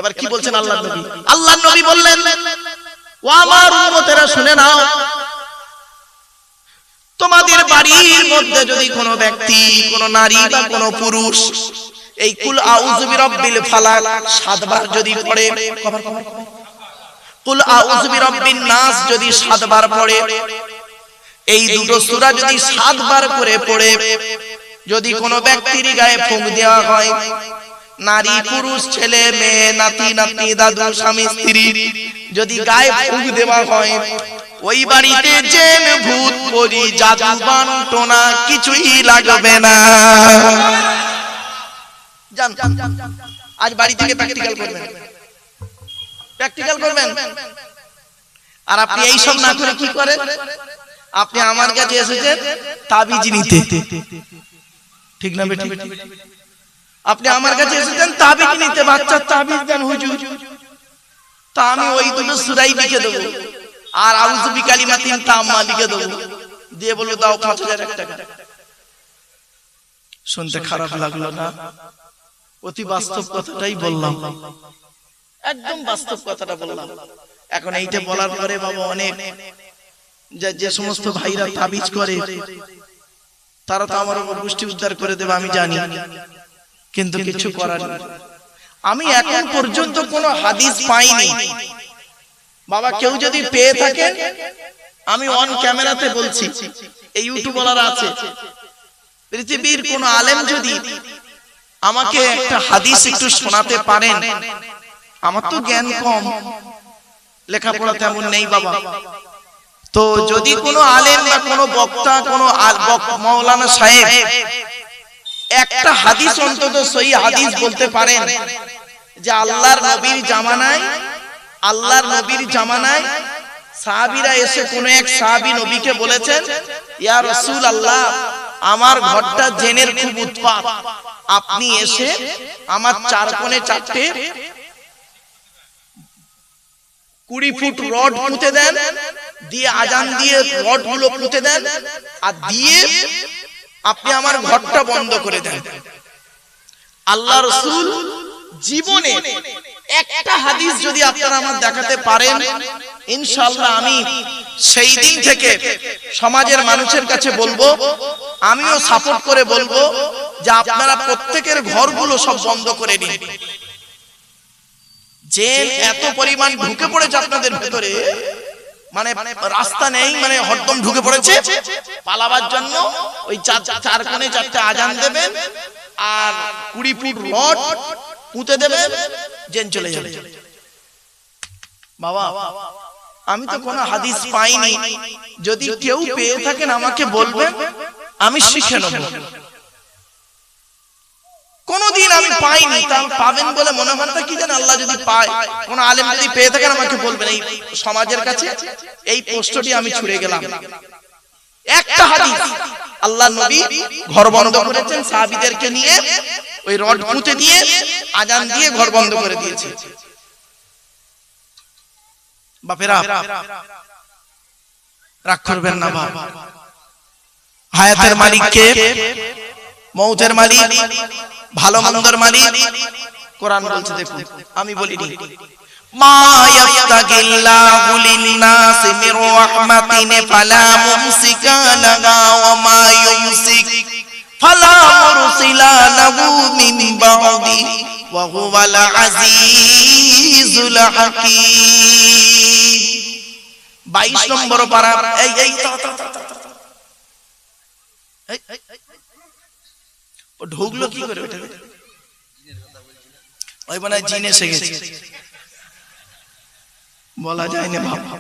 এবার কি বলছেন আল্লাহর নবী? আল্লাহর নবী বললেন, ও আমার উম্মতেরা শুনে নাও, তোমাদের বাড়ির মধ্যে যদি কোনো ব্যক্তি, কোনো নারী বা কোনো পুরুষ এই কুল আউযু বিরাব্বিল ফালাক 7 বার যদি পড়ে, কুল আউযু বিরাব্বিন নাস যদি 7 বার পড়ে, এই দুটো সূরা যদি 7 বার করে পড়ে যদি কোনো ব্যক্তির গায়ে ফুঁক দেওয়া হয়, নারী পুরুষ ছেলে মেয়ে নাতি নাতনি দাদু স্বামী স্ত্রী যদি গায়ে ফুঁক দেওয়া হয়, ওই বাড়িতে জিন ভূত পরি জাদু বানটোনা কিছুই লাগবে না। জান আজ বাড়ি থেকে প্র্যাকটিক্যাল করবেন। আর আপনি এই সব না করে কি করেন? আপনি আমার কাছে এসেছেন তাবিজ নিতে, ঠিক না বেটি? আপনি আমার কাছে এসেছেন তাবিজ নিতে, বাচ্চার তাবিজ দেন হুজুর, তা আমি ওই দুটো সূরাই লিখে দেবো আর আউযু বিকালিমাতিন তাম্মা লিখে দেবো, দিয়ে বলবো দাও 5000 টাকা। শুনতে খারাপ লাগলো না? অতি বাস্তব কথাটাই বললাম, একদম বাস্তব কথাটা বললাম। এখন এইটা বলার পরে বাবা অনেক যে সমস্ত ভাইরা তাবিজ করে তারা তো আমার উপর গোষ্ঠী উদ্ধার করে দেবে আমি জানি, কিন্তু কিছু করার নেই। আমি এখন পর্যন্ত কোনো হাদিস পাইনি বাবা, কেউ যদি পেয়ে থাকেন আমি অন ক্যামেরাতে বলছি, এই ইউটিউবাররা আছে, পৃথিবীর কোন আলেম যদি আমাকে একটা হাদিস একটু শোনাতে পারেন, আমার তো জ্ঞান কম, লেখাপড়া তেমন নেই বাবা, তো যদি কোনো আলেম বা কোনো বক্তা, কোনো মাওলানা সাহেব একটা হাদিস অন্তত সহি হাদিস বলতে পারেন যে আল্লাহর নবীর জামানায় সাহাবীরা এসে কোন এক সাহাবী নবীকে বলেছেন, ইয়া রাসূলুল্লাহ আমার ঘরটা জিনের খুব উৎপাত, আপনি এসে আমার 4 কোণে 4টে 20 ফুট রড পুঁতে দেন, দিয়ে আজান দিয়ে রড গুলো পুঁতে দেন, আর দিয়ে আপনি আমার ঘরটা বন্ধ করে দেন। আল্লাহ রাসূল জীবনে একটা হাদিস যদি আপনারা আমার দেখাতে পারেন, ইনশাআল্লাহ আমি সেই দিন থেকে সমাজের মানুষের কাছে বলবো, আমিও সাপোর্ট করে বলবো যে আপনারা প্রত্যেকের ঘরগুলো সব বন্ধ করে নিন। জিন এত পরিমাণ ঢুকে পড়েছে আপনাদের ভেতরে, মানে রাস্তা নেই, মানে হরদম ঢুকে পড়েছে, পালাবার জন্য ওই 4 কোণে 4টে আজান দেবেন আর 20 ফুট রড পুঁতে দেবেন, জিন চলে যাবে। বাবা আমি তো কোনো হাদিস পাইনি, যদি কেউ পেয়ে থাকেন আমাকে বলবেন, আমি শিখে নেব। কোনদিন আমি পাইনি, তা পাবেন বলে মনে হয় না। কি জানেন, আল্লাহ যদি পায়, কোন আলেম যদি পেয়ে থাকেন আমাকে বলবেন। এই সমাজের কাছে এই পোস্টটি আমি ছুড়ে গেলাম। একটা হাদিস আল্লাহ নবী ঘর বন্ধ করেছেন সাহাবীদেরকে নিয়ে, ওই রড পুঁতে দিয়ে আজান দিয়ে ঘর বন্ধ করে দিয়েছে। বাপেরা রাগ করবেন না, বাপ হায়াতের মালিক কে? মৌতের মালিক, ভালো মন্দের মালিক। কোরআন বলছে, দেখুন আমি বলিনি, মা ইয়াফতাগিল্লাহু লিন-নাসি মির রাহমাতিন ফালা মুমসিকা লাহা ওয়া মা ইউমসিক ফালা মুরসিলা লাহু মিন বা'দি ওয়া হুয়াল আজিজুল হাকীম। 22 নম্বর পারা। এই ও ঢুকলো কি করে? ওই মানে জিন এসে গেছে, বলা যায় না বাবা,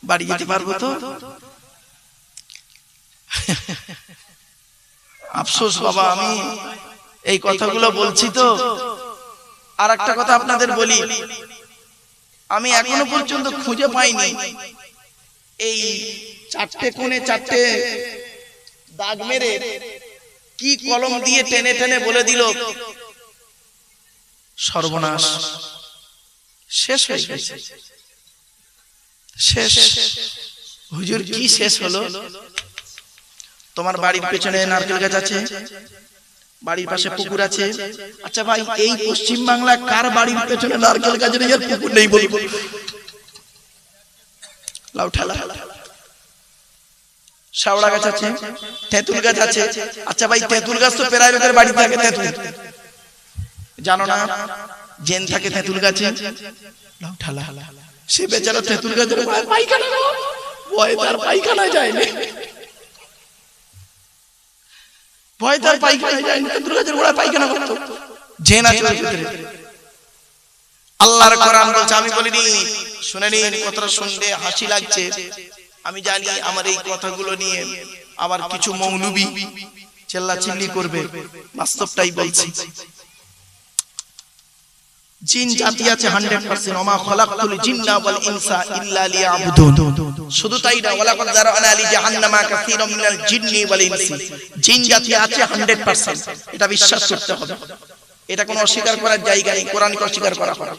বাড়ি যেতে পারবো তো? আফসোস বাবা, আমি এই কথাগুলো বলছি তো। আর একটা কথা আপনাদের বলি, আমি এখনো পর্যন্ত খুঁজে পাইনি এই 4টে কোণে 4টে দাগ মেরে কি কলম দিয়ে টেনে টেনে বলে দিল সর্বনাশ, শেষ হয়ে গেছে। শেষ হুজুর, কি শেষ হলো? তোমার বাড়ির পেছনে নারকেল গাছ আছে, বাড়ির পাশে পুকুর আছে। আচ্ছা ভাই, এই পশ্চিম বাংলা কার বাড়ির পেছনে নারকেল গাছের এর পুকুর নেই বলবো? লাউ ঠালা, শাওড়া গাছ আছে, তেঁতুল গাছ আছে। আচ্ছা ভাই, তেঁতুল গাছ তো প্রায় লোকের বাড়ি থাকে তেঁতুল, জানো না? জেন থাকে তেঁতুল গাছে, লাউ ঠালা। সে বেচারা তেঁতুল গাছের পায়খানা, ভয় তার পায়খানায় যায় না, ভয় তার পায়খানায় যায় না, তেঁতুল গাছের গোড়ায় পায়খানা করতো। জেন আছে ভিতরে। আল্লাহর কোরআন বলছে, আমি বলিনি, শুনে নিন, কথাটা শুনলে হাসি লাগছে। আমি জানি আমার এই কথাগুলো নিয়ে আবার কিছু মৌলবি চিল্লাচিল্লি করবে, বাস্তবটাই বলছি। জিন জাতি আছে 100%, ওমা খলাকতুল জিন্না ওয়াল ইনসা ইল্লা লিয়াবুদুন। শুধু তাই না, ওয়ালাকাদ যারানা লি জাহান্নামা কাসীরাম মিনাল জিন্নি ওয়াল ইনসি। জিন জাতি আছে 100%, এটা বিশ্বাস করতে হবে, এটা কোনো অস্বীকার করার জায়গা নেই, কোরআনকে অস্বীকার করা হয়।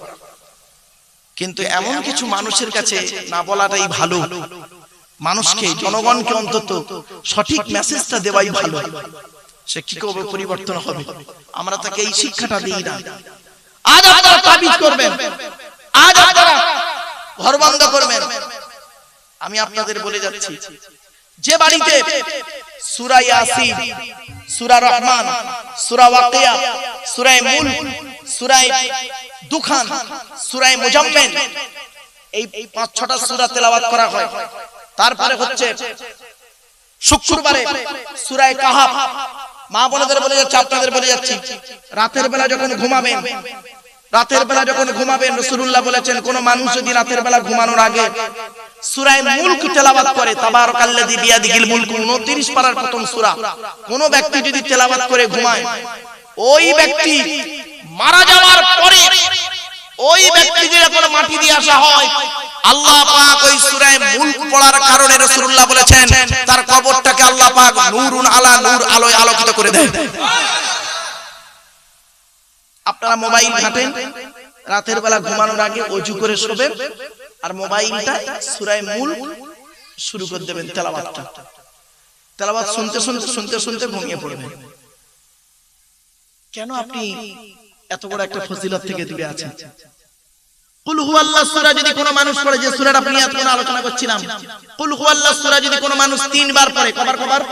কিন্তু এমন কিছু মানুষের কাছে না বলাটাই ভালো, মানুষকে, জনগণকে অন্তত সঠিক মেসেজটা দেওয়াই ভালো। সে কি করে পরিবর্তন হবে, আমরা তাকে এই শিক্ষাটা দিই না। আজ আপনারা তাবিজ করবেন, আজ আপনারা ঘর বন্ধ করবেন। আমি আপনাদের বলে যাচ্ছি, যে বাড়িতে সূরা ইয়াসিন, সূরা রহমান, সূরা ওয়াকিয়া, সূরা মুলক, সূরা দুখান, সূরা মুজাম্মিল, এই 5-6টা সূরা তেলাওয়াত করা হয়। তারপরে হচ্ছে শুক্রবারে সূরা কাহাফ। মা বোনদের বলে যাচ্ছে, আপনাদের বলে যাচ্ছি, রাতের বেলা যখন ঘুমাবেন, রাতের বেলা যখন ঘুমাবেন, রাসূলুল্লাহ বলেছেন, কোন মানুষ যদি রাতের বেলা ঘুমানোর আগে সূরা মুলক তেলাওয়াত করে, তাবারাকাল্লাযী বিয়াদিহিল মুলক, 29 পারার প্রথম সূরা, কোন ব্যক্তি যদি তেলাওয়াত করে ঘুমায়, ওই ব্যক্তি মারা যাওয়ার পরে ওই ব্যক্তিকে যখন মাটি দিয়ে আসা হয়, আল্লাহ পাক ওই সূরা মুলক পড়ার কারণে রাসূলুল্লাহ বলেছেন, তার কবরটাকে আল্লাহ পাক নূরুন আলা নূর, আলোয় আলোকিত করে দেয়। আপনারা মোবাইল ঘাটেন, রাতের বেলা ঘুমানোর আগে ওযু করে শোবেন, আর মোবাইলটা সূরা মুলক শুরু করে দেবেন তেলাওয়াতটা। তেলাওয়াত শুনতে শুনতে শুনতে শুনতে ঘুমিয়ে পড়বেন। কেন আপনি এত বড় একটা ফজিলত থেকে দূরে আছেন? কুল হুয়াল্লাহ সূরা যদি কোনো মানুষ পড়ে, যে সূরাটা আপনি এখন আলোচনা করছিলাম, কুল হুয়াল্লাহ সূরা যদি কোনো মানুষ 3 বার পড়ে, কবার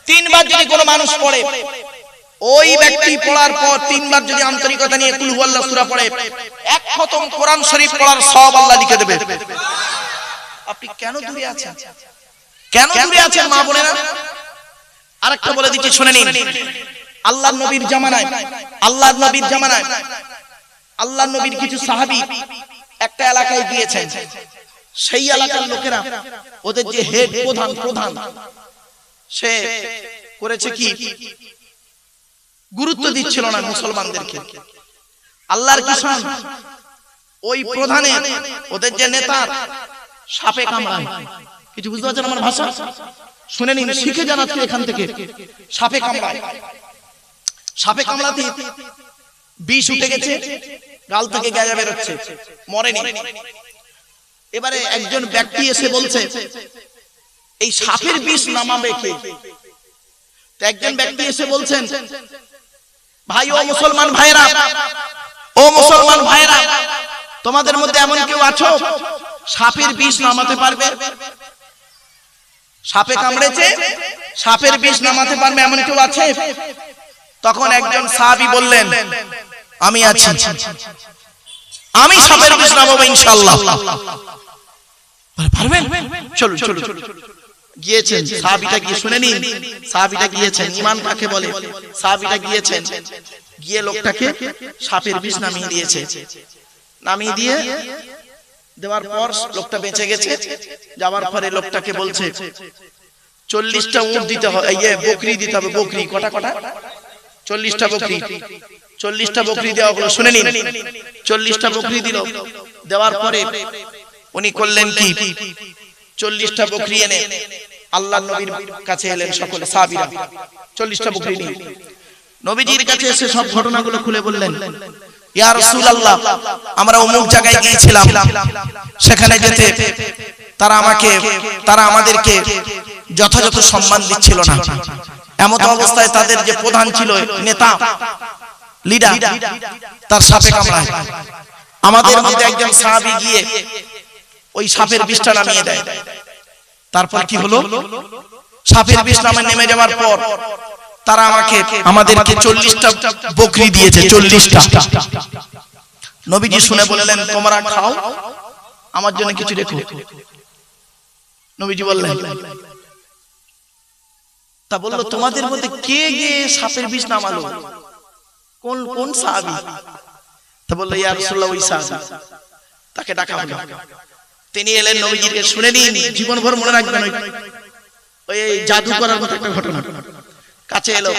3 বার যদি কোনো মানুষ পড়ে, ওই ব্যক্তি পড়ার পর 3 বার যদি আন্তরিকতা নিয়ে কুল হুয়াল্লাহ সূরা পড়ে, এক খতম কোরআন শরীফ পড়ার সওয়াব আল্লাহ লিখে দেবে। আপনি কেন দূরে আছেন? কেন দূরে আছেন মা বোনেরা? আরেকটা বলে দিচ্ছি, শুনে নিন। আল্লাহর নবীর জামানায়, আল্লাহর নবীর জামানায় আল্লাহর নবীর কিছু সাহাবী একটা এলাকায় গিয়েছেন। সেই এলাকার লোকেরা, ওদের যে হেড প্রধান, সে করেছে কি, গুরুত্ব দিচ্ছিল না মুসলমানদেরকে। আল্লাহর কিসান, ওই প্রধানে, ওদের যে নেতা, সাপে কামড়ায়। কিছু বুঝতে পারছেন আমার ভাষা? শুনে নিন, শিখে জানাচ্ছি এখান থেকে। সাপে কামড়ায়, সাপে কামড়াতে বিষ উঠে গেছে, গাল থেকে গাজা বের হচ্ছে, মরেনি। এবারে একজন ব্যক্তি এসে বলছে, এই সাপের বিষ নামাবে কে? একজন ব্যক্তি এসে বলছেন, ভাই, ও মুসলমান ভাইরা, ও মুসলমান ভাইরা, তোমাদের মধ্যে এমন কেউ আছো সাপের বিষ নামাতে পারবে? সাপে কামড়েছে, সাপের বিষ নামাতে পারবে এমন কেউ আছে? তখন একজন সাহাবী বললেন, আমি আছি, আমি সাপের বিষ নামাবো ইনশাআল্লাহ। পারবেন? চলো চলো। গিয়েছেন সাহাবীটা, গিয়ে শুনে নিন, সাহাবীটা গিয়েছেন, ঈমান কাকে বলে? সাহাবীটা গিয়েছেন, গিয়ে লোকটাকে সাপের বিষ নামিয়ে দিয়েছে। নামিয়ে দিয়ে দেওয়ার পর লোকটা বেঁচে গেছে। যাওয়ার পরে লোকটাকে বলছে, 40টা উট দিতে হবে, বকরি দিতে হবে। বকরি কটা? 40টা বকরি। 40টা বকরি দেওয়া হলো। শুনে নিন, 40টা বকরি দিল। দেওয়ার পরে উনি করলেন কি, 40টা বকরি এনে আল্লাহর নবীর কাছে এলেন সকলে সাহাবীরা। 40টা বকরি নিয়ে নবীজির কাছে এসে সব ঘটনাগুলো খুলে বললেন, ইয়া রাসূলুল্লাহ, আমরা অমুক জায়গায় গিয়েছিলাম, সেখানে যেতে তারা আমাদেরকে যথাযথ সম্মান দিচ্ছিল না। এমন অবস্থায় তাদের যে প্রধান ছিল, নেতা, লিডার, তার সাপে কামড়ায়। আমাদের মধ্যে একজন সাহাবী গিয়ে ওই সাপের বিষটা নামিয়ে দেয়। তারপর কি হলো, সাপের বিষ নেমে যাওয়ার পর তারা আমাদেরকে 40টা বকরি দিয়েছে, 40টা। নবীজি শুনে বললেন, তোমরা খাও, আমার জন্য কিছু রেখো। নবীজি বললেন, তা বললো, তোমাদের মধ্যে কে গিয়ে সাপের বিষ নামালো? কোন সাহাবী? তা বললো, ইয়া রাসূলুল্লাহ, ওই সাহাবী। তাকে ডাকা হলো। তিনি এলেন, নবীজিকে শুনে নিন, জীবনভর মনে রাখবেন। ওই জাদু করার মতো একটা ঘটনা। কাছে এলো,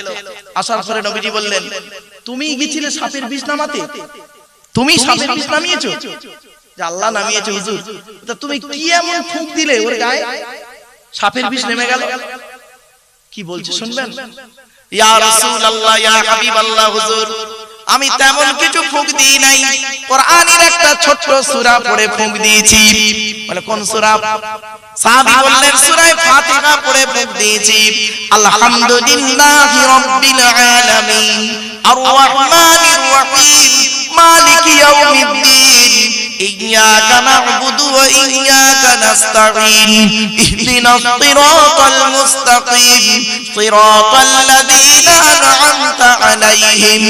আসার পরে নবীজি বললেন, তুমি গিয়েছিলে সাপের বিষ নামাতে? তুমি সাপের বিষ নামিয়েছো? যে আল্লাহ নামিয়েছে হুজুর। তা তুমি কি এমন ফুঁক দিলে ওর গায়ে সাপের বিষ নেমে গেল? কি বলছে শুনবেন। ইয়া রাসূলুল্লাহ, ইয়া হাবিবাল্লাহ, হুজুর, আমি তেমন কিছু ফুঁক দিই নাই, কোরআনের একটা ছোট্ট সূরা পড়ে ফুঁক দিয়েছি। বলে, কোন সূরা? সাহাবী বললেন, সূরা ফাতিহা পড়ে ফুঁক দিয়েছি। আলহামদুলিল্লাহি রাব্বিল আলামিন, আর রাহমানির রহিম, মালিকি ইয়াউমিদ্দিন, ইয়্যাকা না'বুদু ওয়া ইয়্যাকা নাস্তাঈন, ইহদিনাস সিরাতাল মুস্তাকিম, সিরাতাল লাযীনা আন'আমতা আলাইহিম,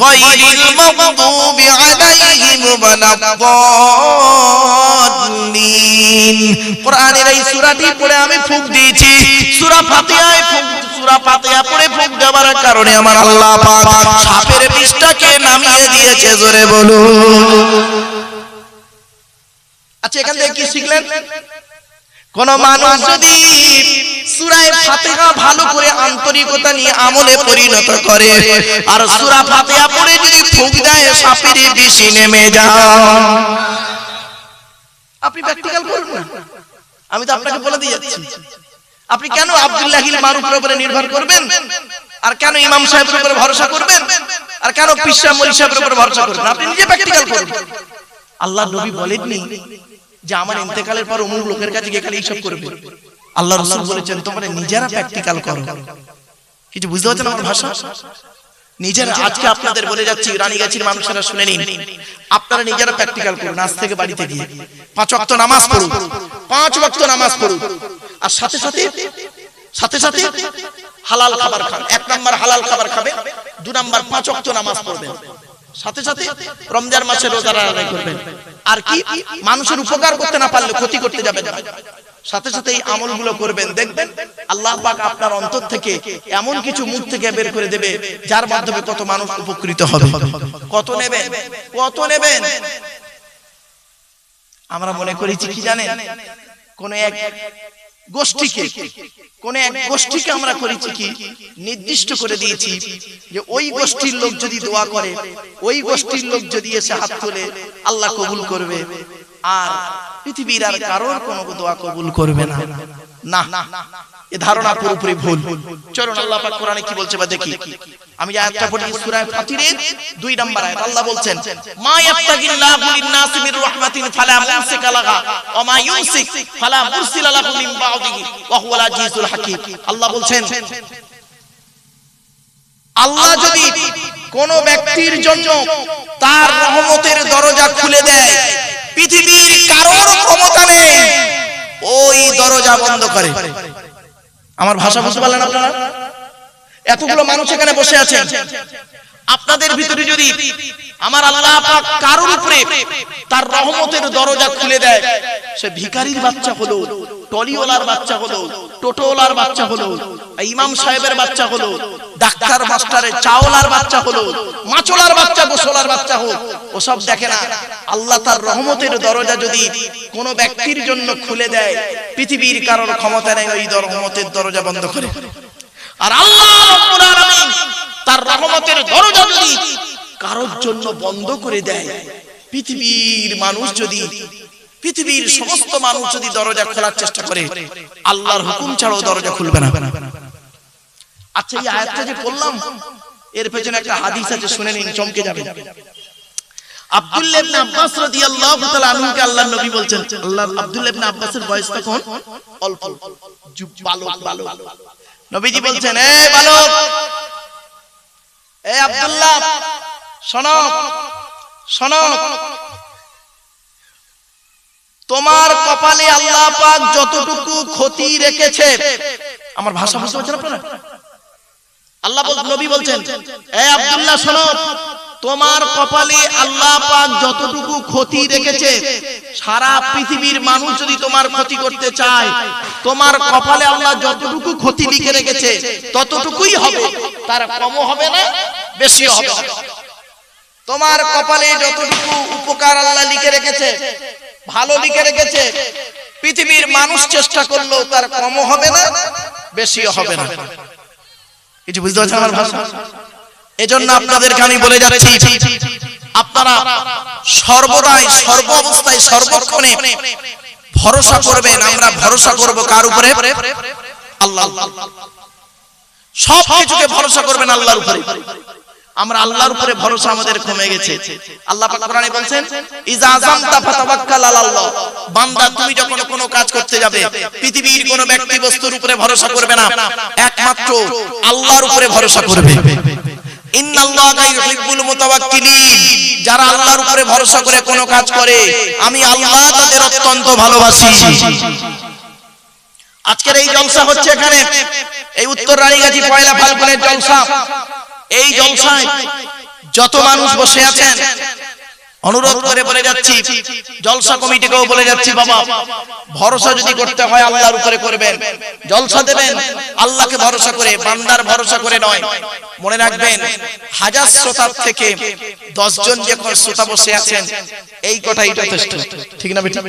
গায়রিল মাগদুবি আলাইহিম ওয়ালাদ-দাল্লিন। কোরআনের এই সূরাটি পড়ে আমি ফুঁক দিয়েছি। সূরা ফাতিহা পড়ে ফুঁক দেওয়ার কারণে আমার আল্লাহ পাক সাপের বিষটাকে নামিয়ে দিয়েছে। জোরে বলুন। আচ্ছা, এখান থেকে কি শিখলেন? কোন মানুষ যদি সূরা ফাতিহা ভালো করে আন্তরিকতা নিয়ে আমলে পরিণত করে, আর সূরা ফাতিহা পড়ে যদি ফুঁক দেয়, সাপের বিষ নেমে যায়। আপনি প্র্যাকটিক্যাল করুন না, আমি তো আপনাকে বলে দিয়ে যাচ্ছি। আপনি কেন আব্দুল্লাহিল মারুফের উপরে নির্ভর করবেন? আর কেন ইমাম সাহেবের উপরে ভরসা করবেন? আর কেন পীর সাহেব মৌলভী সাহেবের উপরে ভরসা করবেন? আপনি নিজে প্র্যাকটিক্যাল করুন। আল্লাহর নবী বলেননি যে আমার ইন্তেকালের পর অমুক লোকের কাছে গিয়ে খালি এইসব করবে। আল্লাহ রাসূল বলেছেন, তোমরা নিজেরা প্র্যাকটিক্যাল করো। কিছু বুঝতে পারছেন আমার ভাষা? নিজেরা। আজকে আপনাদের বলে যাচ্ছি, রানীগাছির মানুষেরা শুনে নিন, আপনারা নিজেরা প্র্যাকটিক্যাল করুন। আজ থেকে বাড়িতে গিয়ে 5 ওয়াক্ত নামাজ পড়ুন, 5 ওয়াক্ত নামাজ পড়ুন, আর সাথে সাথে হালাল খাবার খান। 1 নাম্বার হালাল খাবার খাবেন, 2 নাম্বার 5 ওয়াক্ত নামাজ পড়বেন, সাথে সাথে রমজান মাসে রোজা আদায় করবেন। আর কি, মানুষের উপকার করতে না পারলে ক্ষতি করতে যাবেন না। সাথে সাথে এই আমলগুলো করবেন, দেখবেন আল্লাহ পাক আপনার অন্তর থেকে এমন কিছু মুখ থেকে বের করে দেবে, যার মাধ্যমে কত মানুষ উপকৃত হবে। কত নেবেন? আমরা মনে করেছি কি জানেন, কোন এক গোষ্ঠীকে আমরা করেছি কি, নির্দিষ্ট করে দিয়েছি যে ওই গোষ্ঠীর লোক যদি দোয়া করে, ওই গোষ্ঠীর লোক যদি এসে হাত তোলে, আল্লাহ কবুল করবে, আর পৃথিবীর আর কারোর কোনো দোয়া কবুল করবে না। না, এই ধারণা পুরোপুরি ভুল। চলুন আল্লাহ পাক কোরআনে কি বলছে বা দেখি। আমি আয়াতটা পড়ি, সূরা ফাতিরের 2 নম্বর আয়াত। আল্লাহ বলছেন, মা ইয়াফতাগিল্লাহু লিন-নাসি মির রাহমাতিন ফালা মুমসিকা লাহা ওয়া মা ইউমসিক ফালা মুরসিলা লাহু মিন বা'দিহি ওয়া হুয়াল আজিজুল হাকীম। আল্লাহ বলছেন, আল্লাহ যদি কোন ব্যক্তির জন্য তার রহমতের দরজা খুলে দেয়, পৃথিবীর কারোর ক্ষমতা নেই ওই দরজা বন্ধ করে। আমার ভাষা বুঝতে পারলেন আপনারা? এতগুলো মানুষ এখানে বসে আছেন, আপনাদের ভিতরে যদি আমার আল্লাহ পাক কারোর উপরে তার রহমতের দরজা খুলে দেয়, সে ভিখারির বাচ্চা হলো, টলিওয়ালার বাচ্চা হলো, টোটোওয়ালার বাচ্চা হলো, ইমাম সাহেবের বাচ্চা হলো, ডাক্তার মাস্টারের চাওলার বাচ্চা হলো, মাছলার বাচ্চা, গোসলার বাচ্চা হোক, ওসব দেখে না। আল্লাহ তার রহমতের দরজা যদি কোন ব্যক্তির জন্য খুলে দেয়, পৃথিবীর কারোর ক্ষমতা নেই ওই রহমতের দরজা বন্ধ করে। আর আল্লাহ রাব্বুল আলামিন তার রহমতের দরজা যদি কারোর জন্য বন্ধ করে দেয়, পৃথিবীর সমস্ত মানুষ যদি দরজা খোলার চেষ্টা করে, আল্লাহর হুকুম ছাড়াও দরজা খুলবে না। আচ্ছা, এই আয়াতটা যে পড়লাম, এর পেছনে একটা হাদিস আছে, শুনে নিন, চমকে যাবেন। আব্দুল্লাহ ইবনে আব্বাস রাদিয়াল্লাহু তাআলা আনহুকে আল্লাহর নবী বলছেন, আব্দুল্লাহ ইবনে আব্বাসের বয়স তখন অল্প, বালক। নবীজি বলছেন, এ বালক, এ আব্দুল্লাহ, শোনো শোনো, তোমার কপালে আল্লাহ পাক যতটুকু ক্ষতি রেখেছে, আমার ভাষা বুঝতে পারছেন আপনারা? আল্লাহ নবী বলছেন, এ আব্দুল্লাহ শোনো, তোমার কপালে আল্লাহ পাক যতটুকু ক্ষতি রেখেছে, সারা পৃথিবীর মানুষ যদি তোমার ক্ষতি করতে চায়, তোমার কপালে আল্লাহ যতটুকু ক্ষতি লিখে রেখেছে ততটুকুই হবে, তার কমও হবে না, বেশিও হবে না। তোমার কপালে যতটুকু উপকার আল্লাহ লিখে রেখেছে, ভালো লিখে রেখেছে, পৃথিবীর মানুষ চেষ্টা করলেও তার কমও হবে না, বেশিও হবে না। কিছু বুঝতে পারছেন আমার ভাষা? এজন্য আপনাদেরকে আমি বলে যাচ্ছি, আপনারা সর্বদাই, সর্ব অবস্থায়, সর্বক্ষণে ভরসা করবেন। আমরা ভরসা করব কার উপরে? আল্লাহ। সব কিছুকে ভরসা করবেন আল্লাহর উপরে। আমরা আল্লাহর উপরে ভরসা আমাদের কমে গেছে। আল্লাহ পাক কোরআনে বলেন, ইজা আযামতা ফাতাওয়াক্কাল আলাল্লাহ। বান্দা, তুমি যখন কোনো কাজ করতে যাবে, পৃথিবীর কোনো ব্যক্তি বস্তুর উপরে ভরসা করবে না, একমাত্র আল্লাহর উপরে ভরসা করবে। ইন্নাল্লাহা ইউহিব্বুল মুতাওয়াক্কিলিন। যারা আল্লাহর উপরে ভরসা করে কোনো কাজ করে, আমি আল্লাহ তাদের অত্যন্ত ভালোবাসি। আজকের এই জলসা হচ্ছে এখানে, এই উত্তর রানীগাজী পয়লা ফাল্গুনের জলসা। এই জলসায় যত মানুষ বসে আছেন, অনুরোধ করে বলে যাচ্ছি, জলসা কমিটিকেও বলে যাচ্ছি, বাবা, ভরসা যদি করতে হয় আল্লাহর উপরে করবেন। জলসা দেবেন আল্লাহকে ভরসা করে, বান্দার ভরসা করে নয়। মনে রাখবেন, হাজার শ্রোতার থেকে 10 জন যখন শ্রোতা বসে আছেন, এই কথাই যথেষ্ট, ঠিক না বেটা?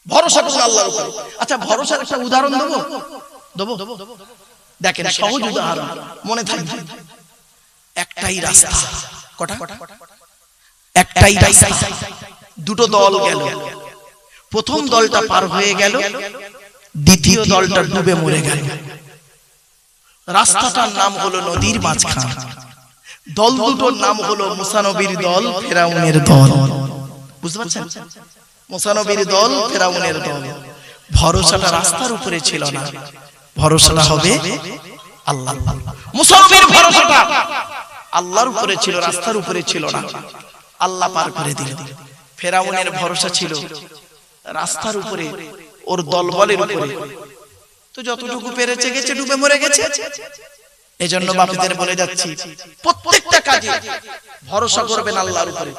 ভরসা করুন আল্লাহর উপরে। আচ্ছা, ভরসার একটা উদাহরণ দেবো। দেখেন, সহজ উদাহরণ, মনে থাকবে। একটাই রাস্তা, কটা? একটাই রাস্তা, দুটো দল গেল। প্রথম দলটা পার হয়ে গেল, দ্বিতীয় দলটা ডুবে মরে গেল। রাস্তাটার নাম হলো নদীর মাঝখান। দল দুটোর নাম হলো মুসা নবীর দল, ফেরাউনের দল। বুঝতে পারছেন? মুসা নবীর দল, ফেরাউনের দল। ভরসাটা রাস্তার উপরে ছিল না, ভরসাটা হবে আল্লাহ। মুসা নবীর ভরসাটা আল্লাহর উপরে ছিল, রাস্তার উপরে ছিল না। আল্লাহ পার করে দিল। ফেরাউনের ভরসা ছিল রাস্তার উপরে, ওর দলবলের উপরে। তো যতটুকু পেরেছে গেছে, ডুবে মরে গেছে। এজন্য বাপীদের বলে যাচ্ছি, প্রত্যেকটা কাজে ভরসা করবেন আল্লাহর উপরে।